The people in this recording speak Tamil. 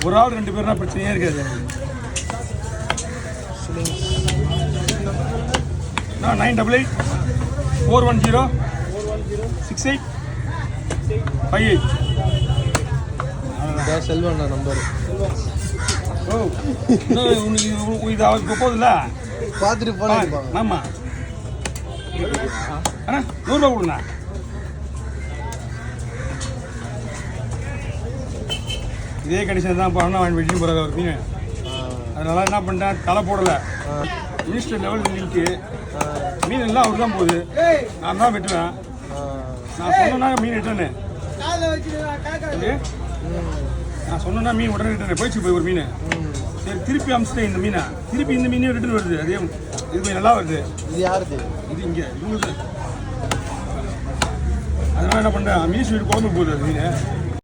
ஒரு ஆள் 2 பேர்னா பிரச்சனையே இருக்காது. 988 410 6858. செல்வண்ணா நம்பர். ஓ இது அவருக்கு போகுதுல்ல, பார்த்துட்டு போனேன். ஆமாம் அண்ணா 100 ரூபா கொடுங்கண்ணா. இதே கண்டிஷன் தான் பண்ண வாங்கி வெட்டி போகிறாரு அவர் மீன். அதனால என்ன பண்ணிட்டேன், தலை போடலை. மினிஸ்டர் லெவல் மீனுக்கு மீன் எல்லாம் அவர் தான் போகுது. நான் தான் வெட்டுவேன். நான் சொன்னேன்னா மீன் ரிட்டர்னு, நான் சொன்னேன்னா மீன் உடனே ரிட்டர்னு போயிடுச்சு. போய் ஒரு மீன் சரி திருப்பி அமிச்சிட்டேன். இந்த மீனை திருப்பி இந்த மீனே ரிட்டர்ன் வருது. அதே இது நல்லா வருது. இது யாருது? இது இங்கே இவங்களுக்கு. அதனால என்ன பண்ணுறேன், மீன் வீடு குழம்பு போகுது அது மீன்.